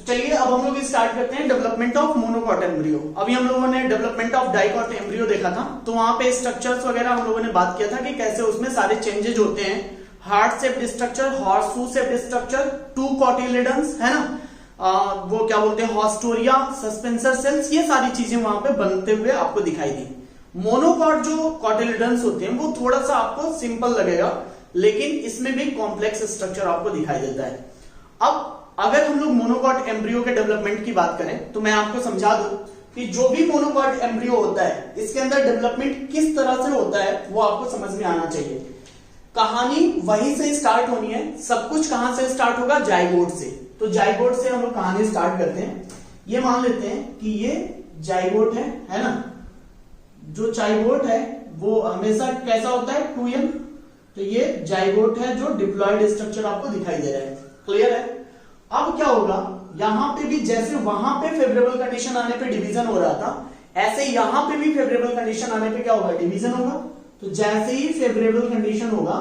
चलिए अब हम लोग स्टार्ट करते हैं डेवलपमेंट ऑफ मोनोकॉट एम्ब्रियो। अभी हम लोगों ने डेवलपमेंट ऑफ डाइकॉट एम्ब्रियो देखा था, तो वहां पे स्ट्रक्चर्स वगैरह हम लोगों ने बात किया था कि कैसे उसमें सारे चेंजेज होते हैं। Heart shaped structure, horseshoe shaped structure, two cotyledons है ना, वो क्या बोलते हैं हॉस्टोरिया, सस्पेंसर सेल्स, ये सारी चीजें वहां पे बनते हुए आपको दिखाई दी। मोनोकॉट जो कॉटिलेडन्स होते हैं वो थोड़ा सा आपको सिंपल लगेगा, लेकिन इसमें भी कॉम्प्लेक्स स्ट्रक्चर आपको दिखाई देता है। अब अगर हम लोग मोनोकॉट एम्ब्रियो के डेवलपमेंट की बात करें तो मैं आपको समझा दूं कि जो भी मोनोकॉट एम्ब्रियो होता है इसके अंदर डेवलपमेंट किस तरह से होता है वो आपको समझ में आना चाहिए। कहानी वहीं से स्टार्ट होनी है। सब कुछ कहां से स्टार्ट होगा? जाइगोट से। तो जाइगोट से हम लोग कहानी स्टार्ट करते हैं। ये मान लेते हैं कि ये जाइगोट है ना। जो जाइगोट है वो हमेशा कैसा होता है? 2n। तो ये जाइगोट है जो डिप्लॉयड स्ट्रक्चर आपको दिखाई दे रहा है। क्लियर है? अब क्या होगा, यहां पे भी जैसे वहां पे फेवरेबल कंडीशन आने पे डिवीजन हो रहा था, ऐसे यहां पे भी फेवरेबल कंडीशन आने पे क्या होगा? डिवीजन होगा। तो जैसे ही फेवरेबल कंडीशन होगा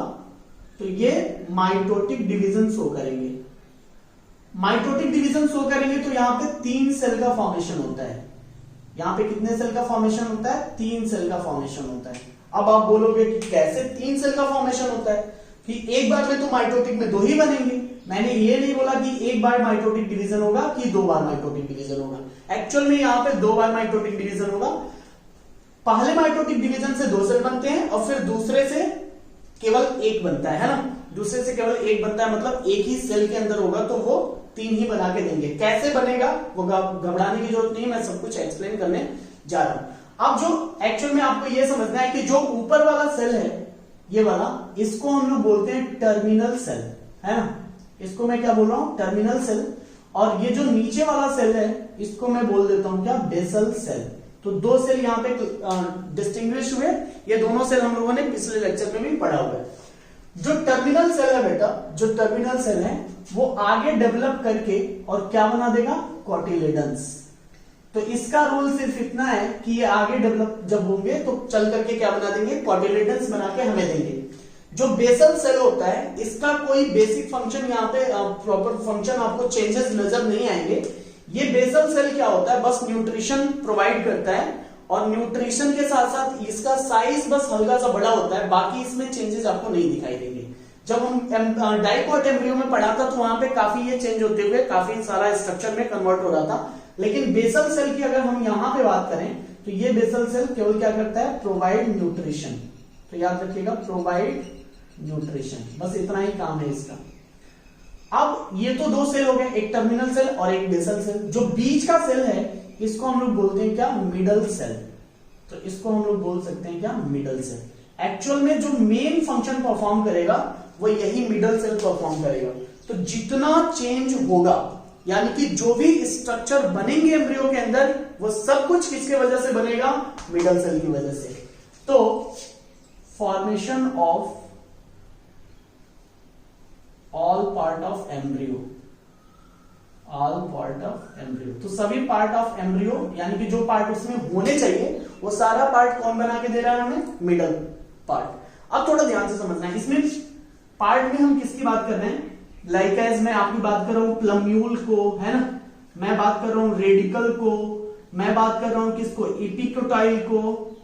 तो ये माइटोटिक डिवीजन शो करेंगे। माइटोटिक डिवीजन शो करेंगे तो यहां पे 3 सेल का फॉर्मेशन होता है। यहां पे कितने सेल का फॉर्मेशन होता है? 3 सेल का फॉर्मेशन होता है। अब आप बोलोगे कि कैसे 3 सेल का फॉर्मेशन होता है? कि एक बार में तो माइटोटिक में 2 ही बनेंगे। मैंने ये नहीं बोला कि एक बार माइटोटिक डिवीजन होगा कि 2 बार माइटोटिक डिवीजन होगा। एक्चुअल में यहां पे 2 बार माइटोटिक डिवीजन होगा। पहले माइटोटिक डिवीजन से 2 सेल बनते हैं और फिर दूसरे से केवल 1 बनता है ना। दूसरे से केवल 1 बनता है, मतलब एक ही सेल के अंदर होगा तो वो 3 ही बना के देंगे। कैसे बनेगा वो घबराने की जरूरत नहीं है, मैं सब कुछ एक्सप्लेन करने जा रहा हूं। अब जो एक्चुअल में आपको ये समझना है कि जो ऊपर वाला सेल है ये वाला, इसको हम लोग बोलते हैं टर्मिनल सेल, है ना। इसको मैं क्या बोल रहा हूं? Terminal cell. और ये जो नीचे वाला सेल है इसको मैं बोल देता हूं क्या? Basal cell. तो 2 सेल यहां पे डिस्टिंग्विश हुए। ये दोनों सेल हम लोगों ने पिछले लेक्चर में भी पढ़ा हुआ है। जो टर्मिनल सेल है बेटा, जो टर्मिनल सेल है वो आगे डेवलप करके और क्या बना देगा? कॉटिलेडन्स। तो इसका रूल सिर्फ इतना है कि ये आगे डेवलप जब होंगे तो चल करके क्या बना देंगे? कॉटिलेडन्स बना के हमें देंगे। जो बेसल सेल होता है इसका कोई बेसिक फंक्शन यहाँ पे प्रॉपर फंक्शन आपको चेंजेस नजर नहीं आएंगे। ये बेसल सेल क्या होता है? बस न्यूट्रिशन प्रोवाइड करता है और न्यूट्रिशन के साथ साथ इसका साइज बस हल्का सा बड़ा होता है, बाकी इसमें चेंजेस आपको नहीं दिखाई देंगे। जब हम डाइकॉट एम्ब्रियो में पढ़ा था तो वहां पे काफी ये चेंज होते हुए काफी सारा स्ट्रक्चर में कन्वर्ट हो रहा था। लेकिन बेसल सेल की अगर हम यहां पे बात करें तो ये बेसल सेल केवल क्या करता है? Provide nutrition. तो याद रखिएगा, प्रोवाइड न्यूट्रिशन, बस इतना ही काम है इसका। अब ये तो 2 सेल हो गए, एक टर्मिनल सेल और एक बेसल सेल। जो बीच का सेल है इसको हम लोग बोलते हैं क्या? Middle cell. तो इसको हम लोग बोल सकते हैं क्या? Middle cell. एक्चुअल में जो मेन फंक्शन परफॉर्म करेगा वो यही मिडल सेल परफॉर्म करेगा। तो जितना चेंज होगा, यानी कि जो भी स्ट्रक्चर बनेंगे एम्ब्रियो के अंदर, वो सब कुछ किसके वजह से बनेगा? मिडल सेल की वजह से। तो formation of all part of embryo, all part of embryo, तो सभी पार्ट ऑफ एम्ब्रियो यानी कि जो पार्ट उसमें होने चाहिए वो सारा पार्ट कौन बना के दे रहा है हमें? Middle part. अब थोड़ा ध्यान से समझना है, इसमें पार्ट में हम किसकी बात कर रहे हैं? लाइक एज मैं आपकी बात कर रहा हूं प्लम्यूल को, है ना। मैं बात कर रहा हूं रेडिकल को, मैं बात कर रहा हूं किसको? एपिकोटाइल को,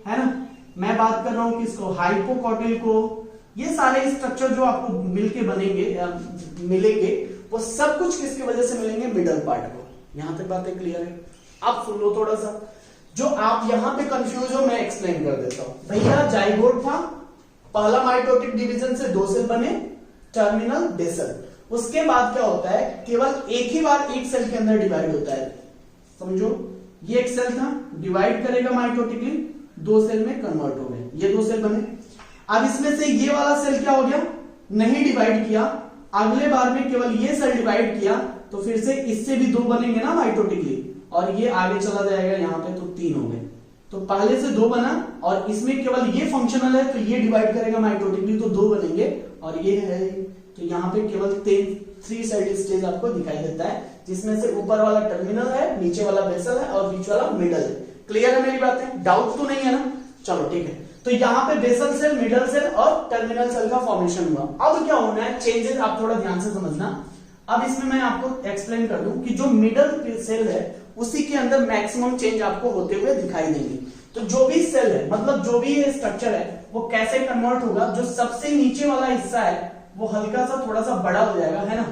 है ना। मैं बात कर रहा हूं किसको? हाइपोकॉटिल को। ये सारे स्ट्रक्चर जो आपको मिलके मिलेंगे वो सब कुछ किसकी वजह से मिलेंगे? मिडल पार्ट को। यहां तक बातें क्लियर है? अब सुन लो थोड़ा सा, जो आप यहां पे कंफ्यूज हो मैं एक्सप्लेन कर देता हूं। भैया जाइगोट था, पहला माइटोटिक डिवीजन से 2 सेल बने, टर्मिनल, बेसल। उसके बाद क्या होता है? केवल एक ही बार एक सेल के अंदर डिवाइड होता है। समझो, ये एक सेल था, डिवाइड करेगा माइटोटिकली, 2 सेल में कन्वर्ट हो गए, ये 2 सेल बने। अब इसमें से ये वाला सेल क्या हो गया? नहीं डिवाइड किया, अगले बार में केवल ये सेल डिवाइड किया, तो फिर से इससे भी 2 बनेंगे ना माइटोटिकली, और ये आगे चला जाएगा यहां पे, तो 3 हो गए। तो पहले से 2 बना और इसमें केवल ये फंक्शनल है तो ये डिवाइड करेगा माइटोटिकली, तो 2 बनेंगे, और ये है तो यहाँ पे केवल 3 साइड स्टेज आपको दिखाई देता है, जिसमें से ऊपर वाला टर्मिनल है, नीचे वाला बेसल है और बीच वाला मिडल है। क्लियर है मेरी बातें? डाउट तो नहीं है ना? चलो ठीक है। तो यहाँ पे बेसल सेल, मिडल सेल और टर्मिनल सेल का फॉर्मेशन हुआ। अब क्या होना है? चेंजेस आप थोड़ा ध्यान से समझना। अब इसमें मैं आपको एक्सप्लेन कर दूं कि जो मिडल सेल है उसी के अंदर मैक्सिमम चेंज आपको होते हुए दिखाई देंगे। तो जो भी सेल है, मतलब जो भी ये स्ट्रक्चर है, वो कैसे कन्वर्ट होगा, जो सबसे नीचे वाला हिस्सा है वो हल्का सा थोड़ा सा बड़ा हो जाएगा, है ना,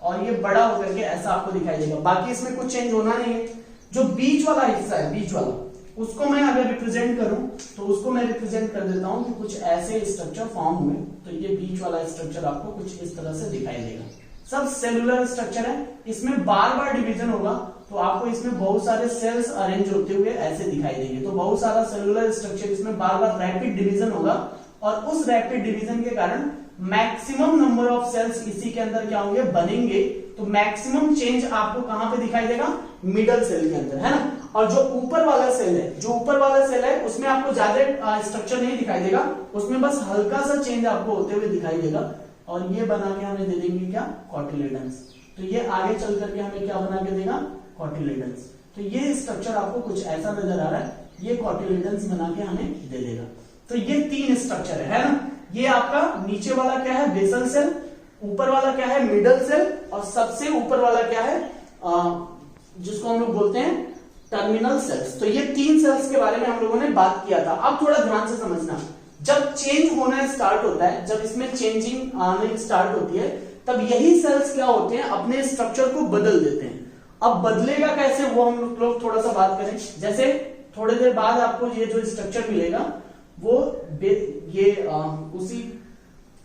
और ये बड़ा होकर के ऐसा आपको दिखाई देगा। बाकी इसमें कुछ चेंज होना नहीं है। जो बीच वाला हिस्सा है, बीच वाला, उसको मैं अगर रिप्रेजेंट करूं तो उसको मैं रिप्रेजेंट कर देता हूं कि कुछ ऐसे स्ट्रक्चर फॉर्म हुए। तो ये बीच वाला स्ट्रक्चर आपको कुछ इस तरह से दिखाई देगा। सब सेलुलर स्ट्रक्चर है, इसमें बार बार डिवीजन होगा, तो आपको इसमें बहुत सारे सेल्स अरेंज होते हुए ऐसे दिखाई देंगे। तो बहुत सारा सेलुलर स्ट्रक्चर, इसमें बार बार रैपिड डिवीजन होगा, और उस रैपिड डिवीजन के कारण मैक्सिमम नंबर ऑफ सेल्स इसी के अंदर क्या होंगे, बनेंगे। तो मैक्सिमम चेंज आपको कहां पे दिखाई देगा, मिडल सेल के अंदर, है ना। और जो ऊपर वाला सेल है, जो ऊपर वाला सेल है उसमें आपको ज्यादा स्ट्रक्चर नहीं दिखाई देगा, उसमें बस हल्का सा चेंज आपको होते हुए दिखाई देगा। और ये बना के हमें दे देंगे क्या, कॉटिलेडन्स। तो ये आगे चल करके हमें क्या बना के देगा, कॉटिलेडन्स। तो ये स्ट्रक्चर आपको कुछ ऐसा नजर आ रहा है, ये कॉटिलेडन्स बना के हमें दे देगा। तो ये 3 स्ट्रक्चर है ना। ये आपका नीचे वाला क्या है, बेसल सेल, ऊपर वाला क्या है, मिडल सेल, और सबसे ऊपर वाला क्या है, जिसको हम लोग बोलते हैं टर्मिनल सेल्स। तो ये 3 सेल्स के बारे में हम लोगों ने बात किया था। अब थोड़ा ध्यान से समझना, जब चेंज होना स्टार्ट होता है, जब इसमें चेंजिंग आने स्टार्ट होती है, तब यही सेल्स क्या होते हैं, अपने स्ट्रक्चर को बदल देते हैं। अब बदलेगा कैसे, वो हम लोग थोड़ा सा बात करें। जैसे थोड़ी देर बाद आपको ये जो स्ट्रक्चर मिलेगा, वो ये उसी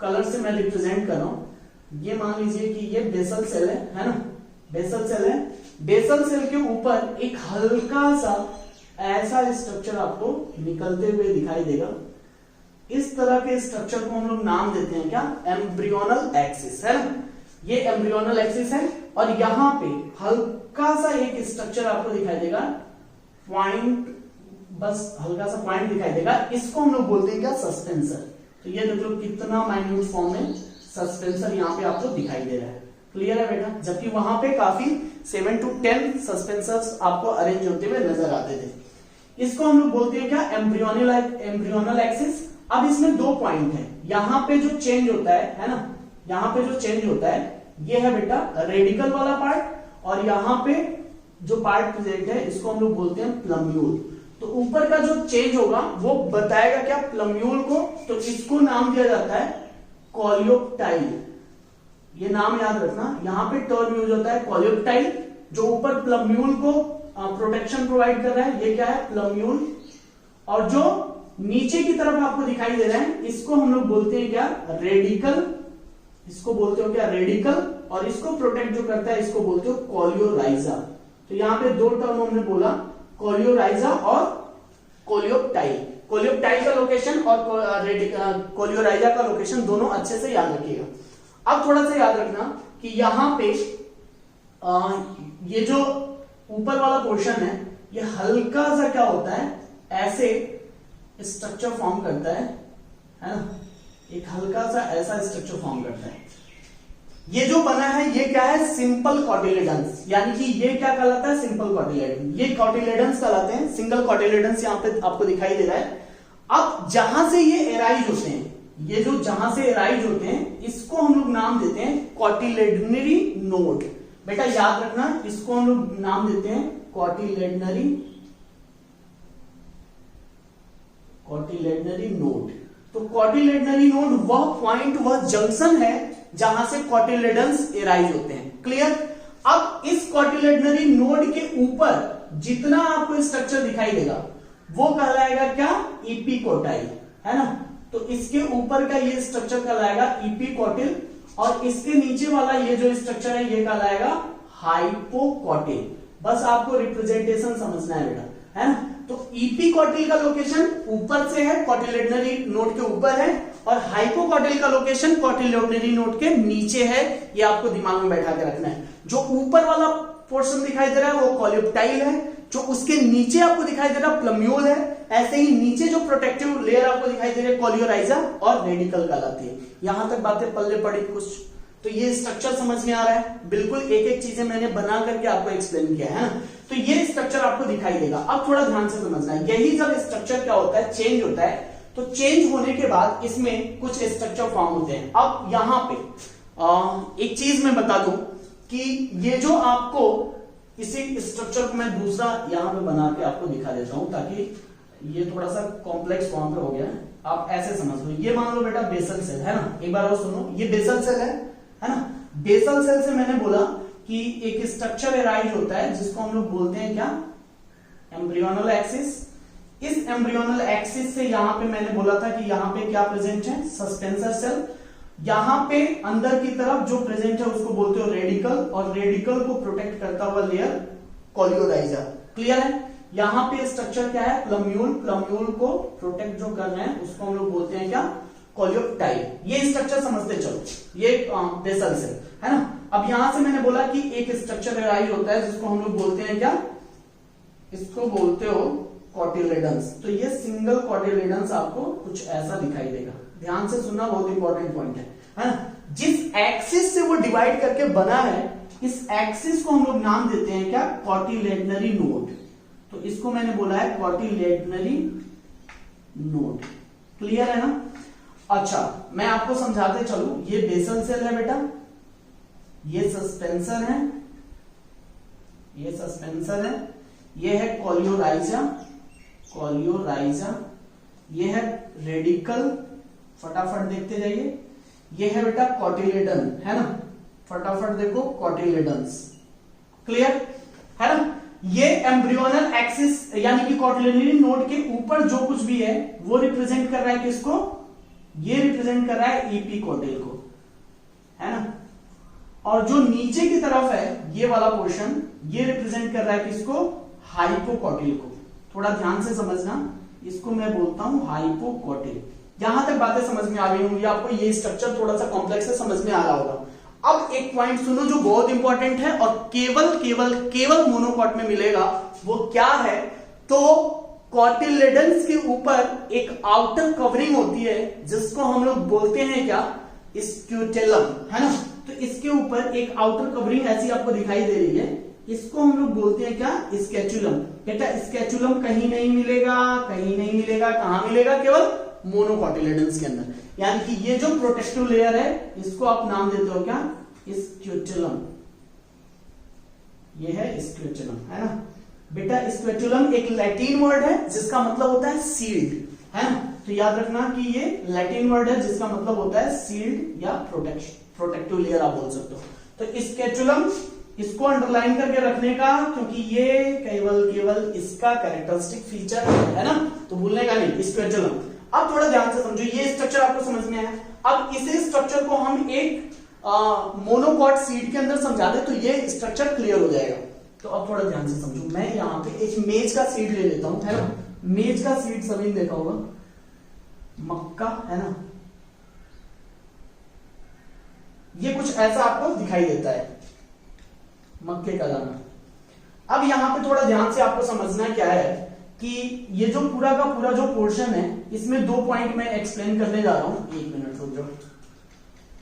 कलर से मैं रिप्रेजेंट कर रहा हूं। ये मान लीजिए कि ये बेसल सेल है ना, बेसल सेल है। बेसल सेल के ऊपर एक हल्का सा ऐसा स्ट्रक्चर आपको निकलते हुए दिखाई देगा। इस तरह के स्ट्रक्चर को हम लोग नाम देते हैं क्या, एम्ब्रियोनल एक्सिस, है ना। ये एम्ब्रियोनल एक्सिस है, और यहां पे हल्का सा एक स्ट्रक्चर आपको दिखाई देगा, पॉइंट, बस हल्का सा पॉइंट दिखाई देगा। इसको हम लोग बोलते हैं क्या, सस्पेंसर। तो ये देख लो कितना माइन्यूट फॉर्म में सस्पेंसर यहाँ पे आपको दिखाई दे रहा है। क्लियर है बेटा। जबकि वहां पे काफी 7 to 10 सस्पेंसर्स आपको अरेंज होते हुए नजर आते थे। इसको हम लोग बोलते हैं क्या, एम्ब्रियोनल एक्सिस। अब इसमें 2 पॉइंट है। यहां पे जो चेंज होता है ना, यहां पे जो चेंज होता है ये है बेटा रेडिकल वाला पार्ट, और यहां पे जो पार्ट प्रेजेंट है इसको हम लोग बोलते हैं प्लम्यूल। तो ऊपर का जो चेंज होगा वो बताएगा क्या, प्लम्यूल को। तो इसको नाम दिया जाता है कॉलियोप्टाइल। ये नाम याद रखना, यहां पे टर्म यूज होता है कॉलियोप्टाइल। जो ऊपर प्लम्यूल को प्रोटेक्शन प्रोवाइड कर रहा है, ये क्या है, प्लम्यूल। और जो नीचे की तरफ आपको दिखाई दे रहा है, इसको हम लोग बोलते हैं क्या, रेडिकल। इसको बोलते हो क्या, रेडिकल। और इसको प्रोटेक्ट जो करता है इसको बोलते हो कॉलियोराइजा। तो यहाँ पे 2 टर्म हमने बोला, कॉलियोराइजा और कोलियोप्टाइल। कोलियोप्टाइल का लोकेशन और कोलियोराइजा का लोकेशन दोनों अच्छे से याद रखिएगा। अब थोड़ा सा याद रखना कि यहां पे ये जो ऊपर वाला पोर्शन है, ये हल्का सा क्या होता है, ऐसे स्ट्रक्चर फॉर्म करता है ना। एक हल्का सा ऐसा स्ट्रक्चर फॉर्म करता है। ये जो बना है ये क्या है, सिंपल कॉटिलेडन्स। यानी कि ये क्या कहलाता है, सिंपल कॉटिलेडन। ये कॉटिलेडन्स कहलाते हैं, सिंगल कॉटिलेडन्स यहाँ पे आपको दिखाई दे रहा है। अब जहां से ये एराइज होते हैं, ये जो जहां से एराइज होते हैं, इसको हम लोग नाम देते हैं कॉटिलेडनरी नोड। बेटा याद रखना, इसको हम लोग नाम देते हैं कॉटिलेडनरी नोड। तो कॉटिलेडनरी नोड वह पॉइंट, वह जंक्शन है जहां से कॉटिलेडन्स एराइज होते हैं। क्लियर। अब इस कॉटिलेडनरी नोड के ऊपर जितना आपको स्ट्रक्चर दिखाई देगा वो कहलाएगा क्या, इपिकोटाइल, है ना। तो इसके ऊपर का ये स्ट्रक्चर कहलाएगा इपिकोटिल, और इसके नीचे वाला ये जो स्ट्रक्चर है ये कहलाएगा हाइपोकोटिल। बस आपको रिप्रेजेंटेशन समझना है बेटा, है ना। तो इपिकोटिल का लोकेशन ऊपर से है, कॉटिलेडनरी नोड के ऊपर है, और हाइपोकोटिल का लोकेशन कॉटिलेडनरी नोड के नीचे है। ये आपको दिमाग में बैठा के रखना है। जो ऊपर वाला पोर्शन दिखाई दे रहा है वो कॉलियोप्टाइल है, जो उसके नीचे आपको दिखाई दे रहा है प्लम्यूल है। ऐसे ही नीचे जो प्रोटेक्टिव लेयर आपको दिखाई दे रही है कॉलियोराइजा और रेडिकल कहलाती है। यहां तक बातें पल्ले पड़ी कुछ, तो ये स्ट्रक्चर समझ में आ रहा है। बिल्कुल एक एक चीजें मैंने बना करके आपको एक्सप्लेन किया है ना। तो ये स्ट्रक्चर आपको दिखाई देगा। अब थोड़ा ध्यान से समझना है, यही जब स्ट्रक्चर क्या होता है, चेंज होता है, तो चेंज होने के बाद इसमें कुछ स्ट्रक्चर फॉर्म होते हैं। अब यहां पे एक चीज मैं बता दूं कि ये जो आपको इसी स्ट्रक्चर को मैं दूसरा यहां पे बना के आपको दिखा देता हूं, ताकि ये थोड़ा सा कॉम्प्लेक्स फॉर्म पे हो गया है, आप ऐसे समझ लो। ये मान लो बेटा बेसल सेल है ना, एक बार और सुनो, ये बेसल सेल है ना। बेसल सेल से मैंने बोला कि एक स्ट्रक्चर एराइज होता है जिसको हम लोग बोलते हैं क्या, एम्ब्रियोनल एक्सिस। इस एम्ब्रियोनल एक्सिस से यहां पे मैंने बोला था कि यहां पे क्या प्रेजेंट है, सस्पेंसर सेल। यहां पे अंदर की तरफ जो प्रेजेंट है उसको बोलते हो रेडिकल, और रेडिकल को प्रोटेक्ट करता हुआ लेयर कोलियोराइजा। क्लियर है। यहां पे स्ट्रक्चर क्या है, प्लम्यूल। प्लम्यूल को प्रोटेक्ट जो कर रहे हैं उसको हम लोग बोलते हैं क्या, कोलियोप्टाइड। ये स्ट्रक्चर समझते चलो, ये बेसल सेल है ना। अब यहां से मैंने बोला कि एक स्ट्रक्चर एराइज होता है जिसको हम लोग बोलते हैं क्या, इसको बोलते हो कॉटिलेडन्स। तो ये सिंगल कॉटिलेडन्स आपको कुछ ऐसा दिखाई देगा, ध्यान से सुनना, बहुत इंपॉर्टेंट पॉइंट है ना। जिस एक्सिस से वो डिवाइड करके बना है, इस एक्सिस को हम लोग नाम देते हैं क्या, कॉटिलेडनरी नोड। तो इसको मैंने बोला है कॉटिलेडनरी नोड। क्लियर है ना। अच्छा, मैं आपको समझाते चलूं, ये बेसल सेल है बेटा, ये सस्पेंसर है, ये सस्पेंसर है, ये है कोलियोराइजा, कोलियोराइजा, ये है रेडिकल, फटाफट देखते जाइए, ये है बेटा कॉटिलेडन, है ना, फटाफट देखो कॉटिलेडन्स। क्लियर है ना। ये एम्ब्रियोनल एक्सिस यानी कि कॉटिलेडनरी नोड के ऊपर जो कुछ भी है वो रिप्रेजेंट कर रहा है किसको, ये रिप्रेजेंट कर रहा है एपिकोटिल को, है ना। और जो नीचे की तरफ है ये वाला पोर्शन, ये रिप्रेजेंट कर रहा है किसको, हाइपोकोटिल को। थोड़ा ध्यान से समझना, इसको मैं बोलता हूं हाइपोकोटिल। यहां तक बातें समझ में आ गई होंगी आपको, ये स्ट्रक्चर थोड़ा सा कॉम्प्लेक्स है, समझ में आ रहा होगा। अब एक पॉइंट सुनो जो बहुत इंपॉर्टेंट है और केवल केवल केवल मोनोकॉट में मिलेगा, वो क्या है, तो कॉटिलेडन्स के ऊपर एक आउटर कवरिंग होती है जिसको हम लोग बोलते हैं क्या, स्क्यूटेलम, है ना। तो इसके ऊपर एक आउटर कवरिंग ऐसी आपको दिखाई दे रही है, इसको हम लोग बोलते हैं क्या, स्केचुलम। बेटा स्केचुलम कहीं नहीं मिलेगा, कहीं नहीं मिलेगा, कहां मिलेगा, केवल मोनोकॉटिलेडन्स के अंदर। यानी कि ये जो प्रोटेक्टिव लेयर है इसको आप नाम देते हो क्या, स्क्यूटेलम। ये है स्क्यूटेलम, है ना बेटा। स्क्यूटेलम एक लैटिन वर्ड है जिसका मतलब होता है सील्ड, है ना। तो याद रखना कि ये लैटिन वर्ड है जिसका मतलब होता है सील्ड या प्रोटेक्टिव लेयर आप बोल सकते हो। तो स्केचुलम, इसको अंडरलाइन करके रखने का, क्योंकि ये केवल इसका कैरेक्टरिस्टिक फीचर है ना, तो भूलने का नहीं, स्केचुलम। अब थोड़ा ध्यान से समझो, ये स्ट्रक्चर आपको समझ में आया। अब इसे स्ट्रक्चर को हम एक मोनोकॉट सीड के अंदर समझा दे तो ये स्ट्रक्चर क्लियर हो जाएगा। तो अब थोड़ा ध्यान से समझो, मैं यहां पे एक मेज का सीड ले लेता हूं, है ना। मेज का सीड सभी ने देखा होगा, मक्का, है ना। ये कुछ ऐसा आपको दिखाई देता है, मक्के का दाना। अब यहां पे थोड़ा ध्यान से आपको समझना क्या है कि ये जो पूरा का पूरा जो पोर्शन है, इसमें 2 पॉइंट मैं एक्सप्लेन करने जा रहा हूं। 1 मिनट रुक जाओ,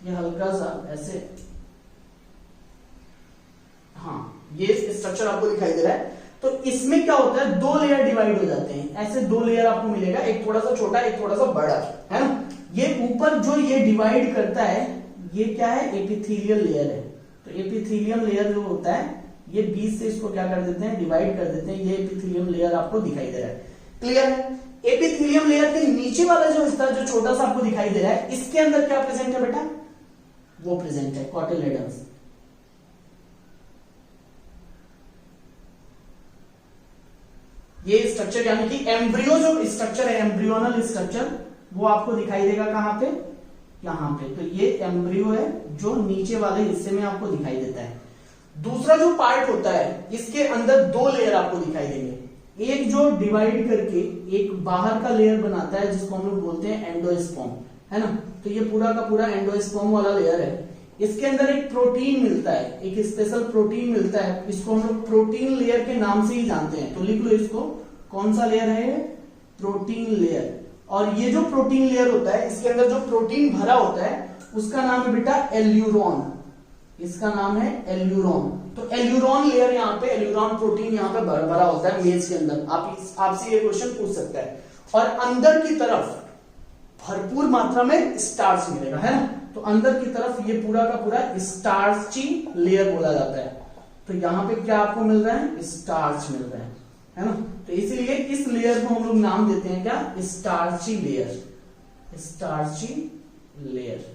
ये हल्का सा ऐसे, हाँ ये स्ट्रक्चर आपको दिखाई दे रहा है। तो इसमें क्या होता है, 2 लेयर डिवाइड हो जाते हैं, ऐसे 2 लेयर आपको मिलेगा, एक थोड़ा सा छोटा, एक थोड़ा सा बड़ा, है ना। ये ऊपर जो ये डिवाइड करता है, ये क्या है, एपिथेलियल लेयर है। तो एपिथेलियम लेयर जो होता है, ये बीच से इसको क्या कर देते हैं, डिवाइड कर देते हैं। ये एपिथेलियम लेयर आपको दिखाई दे रहा है। क्लियर है। एपिथेलियम लेयर के नीचे वाला जो हिस्सा जो छोटा सा आपको दिखाई दे रहा है, इसके अंदर क्या प्रेजेंट है बेटा, वो प्रेजेंट है कॉटिलेडन्स। ये स्ट्रक्चर यानी कि एम्ब्रियो जो स्ट्रक्चर है, एम्ब्रियोनल स्ट्रक्चर, वो आपको दिखाई देगा कहां पे, यहां पे। तो ये एम्ब्रियो है जो नीचे वाले हिस्से में आपको दिखाई देता है। दूसरा जो पार्ट होता है, इसके अंदर 2 लेयर आपको दिखाई देंगे। एक जो डिवाइड करके एक बाहर का लेयर बनाता है जिसको हम लोग बोलते हैं एंडोस्पर्म, है ना। तो ये पूरा का पूरा एंडोस्पर्म वाला लेयर है। इसके अंदर एक प्रोटीन मिलता है, एक स्पेशल प्रोटीन मिलता है, इसको हम लोग प्रोटीन लेयर के नाम से ही जानते हैं। तो लिख लो इसको, कौन सा लेयर है, प्रोटीन लेयर। और ये जो प्रोटीन लेयर होता है, इसके अंदर जो प्रोटीन भरा होता है उसका नाम है बेटा एल्यूरोन, इसका नाम है एल्यूरोन। तो एल्यूरोन लेयर यहाँ पे, एल्यूरोन प्रोटीन यहाँ पे भरा होता है मेज के अंदर। आपसे ये क्वेश्चन पूछ सकता है। और अंदर की तरफ भरपूर मात्रा में स्टार्च मिलेगा, है ना। तो अंदर की तरफ ये पूरा का पूरा स्टार्ची लेयर बोला जाता है। तो यहाँ पे क्या आपको मिल रहा है, स्टार्च मिल रहा है ना। तो इसीलिए इस लेयर को हम लोग नाम देते हैं क्या, स्टार्ची लेयर, स्टार्ची लेयर।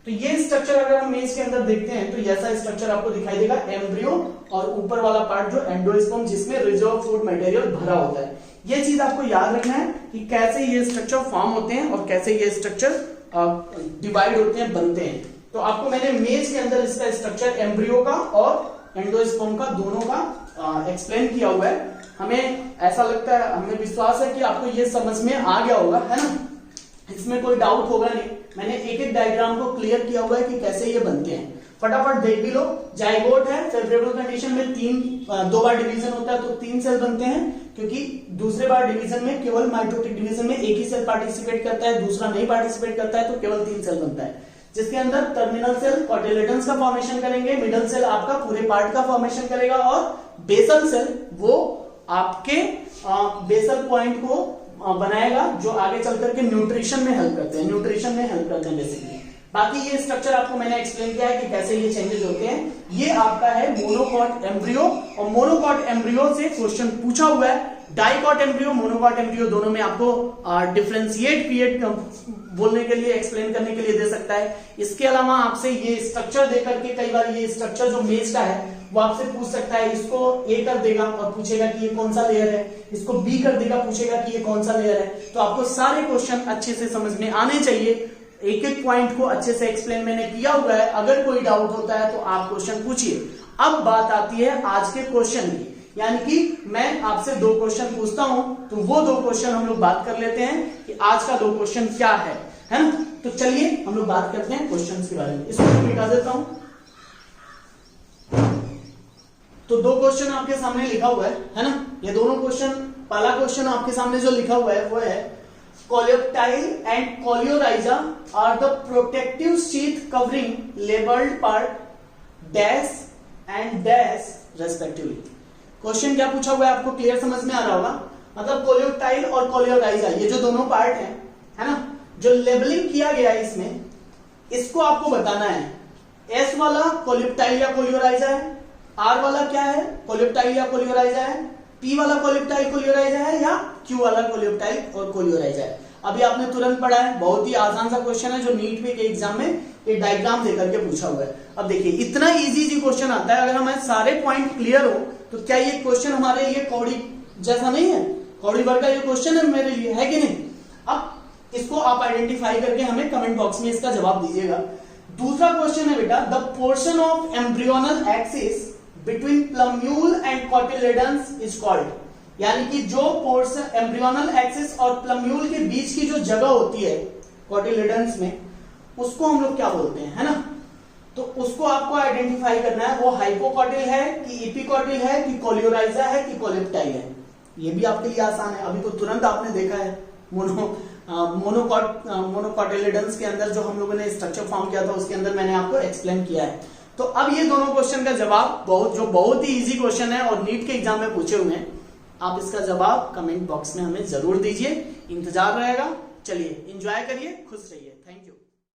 तो ये स्ट्रक्चर अगर हम मेज के अंदर देखते हैं तो ऐसा स्ट्रक्चर आपको दिखाई देगा, एम्ब्रियो और ऊपर वाला पार्ट जो एंडोस्पर्म जिसमें रिजर्व फूड मटेरियल भरा होता है। ये चीज आपको याद रखना है कि कैसे ये स्ट्रक्चर फॉर्म होते हैं और कैसे ये स्ट्रक्चर डिवाइड होते हैं, बनते हैं। तो आपको मैंने मेज के अंदर इसका स्ट्रक्चर एम्ब्रियो का और एंडोस्पर्म का दोनों का एक्सप्लेन किया हुआ है। हमें ऐसा लगता है, हमें विश्वास है कि आपको ये समझ में आ गया होगा, है ना, इसमें कोई डाउट होगा नहीं। मैंने एक एक डायग्राम को क्लियर किया हुआ है कि कैसे ये बनते हैं, फटाफट देख भी लो। जाइगोट है, फेवरेबल कंडीशन में दो बार डिवीजन होता है तो 3 सेल बनते हैं, क्योंकि दूसरे बार डिवीजन में केवल माइटोटिक डिवीजन में एक ही सेल पार्टिसिपेट करता है, दूसरा नहीं पार्टिसिपेट करता है, तो केवल 3 सेल बनता है, जिसके अंदर टर्मिनल सेल कोटिलेडन्स का फॉर्मेशन करेंगे, मिडल सेल आपका पूरे पार्ट का फॉर्मेशन करेगा और बेसल सेल वो आपके बेसल पॉइंट को बनाएगा, जो आगे चल करके न्यूट्रिशन में हेल्प करते हैं, बेसिकली। बाकी ये स्ट्रक्चर आपको मैंने एक्सप्लेन किया है कि कैसे ये चेंजेस होते हैं। ये आपका है मोनोकॉट एम्ब्रियो, और मोनोकॉट एम्ब्रियो से क्वेश्चन पूछा हुआ है। डाइकॉट एम्ब्रियो, मोनोकॉट एम्ब्रियो दोनों में आपको डिफरेंशिएट पीरियड बोलने के लिए, एक्सप्लेन करने के लिए दे सकता है। इसके अलावा आपसे ये स्ट्रक्चर देकर के कई बार ये स्ट्रक्चर जो मेज का है वो आपसे पूछ सकता है। इसको ए कर देगा और पूछेगा कि ये कौन सा लेयर है, इसको बी कर देगा, पूछेगा कि ये कौन सा लेयर है। तो आपको सारे क्वेश्चन अच्छे से समझ में आने चाहिए। एक एक पॉइंट को अच्छे से एक्सप्लेन मैंने किया हुआ है। अगर कोई डाउट होता है तो आप क्वेश्चन पूछिए। अब बात आती है आज के क्वेश्चन की, यानी कि मैं आपसे 2 क्वेश्चन पूछता हूं, तो वो 2 क्वेश्चन हम लोग बात कर लेते हैं कि आज का 2 क्वेश्चन क्या है ना। तो चलिए हम लोग बात करते हैं क्वेश्चन के बारे में। इसको मैं मिटा देता हूं। तो 2 क्वेश्चन आपके सामने लिखा हुआ है ना। ये दोनों क्वेश्चन, पहला क्वेश्चन आपके सामने जो लिखा हुआ है वो है coleoptile and coleorhiza are the protective sheath covering labelled part dash and dash respectively. Question क्या पूछा हुआ है आपको क्लियर समझ में आ रहा होगा। मतलब कोलेप्टाइल और कोलियोराइजा ये जो दोनों पार्ट है ना, जो लेबलिंग किया गया है इसमें, इसको आपको बताना है। एस वाला कोलेप्टाइल या कोलियोराइजा है, आर वाला क्या है, कोलेप्टाइल या कोलियोराइजा है, पी वाला कोलेप्टाइल कोलियोराइजा है, या क्यू वाला कोलेप्टाइल और कोलियोराइजा है। अभी आपने तुरंत पढ़ा है, बहुत ही आसान सा क्वेश्चन है जो नीट के एग्जाम में ये डायग्राम देकर के पूछा हुआ है। अब देखिए इतना इजी क्वेश्चन आता है, अगर हमें सारे पॉइंट क्लियर हो तो क्या ये क्वेश्चन हमारे लिए कौड़ी जैसा नहीं है, कौड़ी वर्ग का ये क्वेश्चन है मेरे लिए, है कि नहीं। अब इसको आप आइडेंटिफाई करके हमें कमेंट बॉक्स में इसका जवाब दीजिएगा। दूसरा क्वेश्चन है बेटा, the portion of embryonal axis between plumule and cotyledons is called, यानी कि जो पोर्शन एम्ब्रियोनल एक्सिस और प्लम्यूल के बीच की जो जगह होती है कोटिलेडन्स में, उसको हम लोग क्या बोलते हैं, है ना। तो उसको आपको आइडेंटिफाई करना है, वो हाइपोकॉटिल है कि इपिकॉटिल है कि कोलियोराइजा है कि कोलेप्टाइल है। ये भी आपके लिए आसान है, अभी तो तुरंत आपने देखा है मोनोकॉटिलेडन्स के अंदर जो हम लोगों ने स्ट्रक्चर फॉर्म किया था उसके अंदर मैंने आपको एक्सप्लेन किया है। तो अब ये दोनों क्वेश्चन का जवाब बहुत ही इजी क्वेश्चन है और नीट के एग्जाम में पूछे हुए हैं। आप इसका जवाब कमेंट बॉक्स में हमें जरूर दीजिए, इंतजार रहेगा। चलिए एंजॉय करिए, खुश रहिए।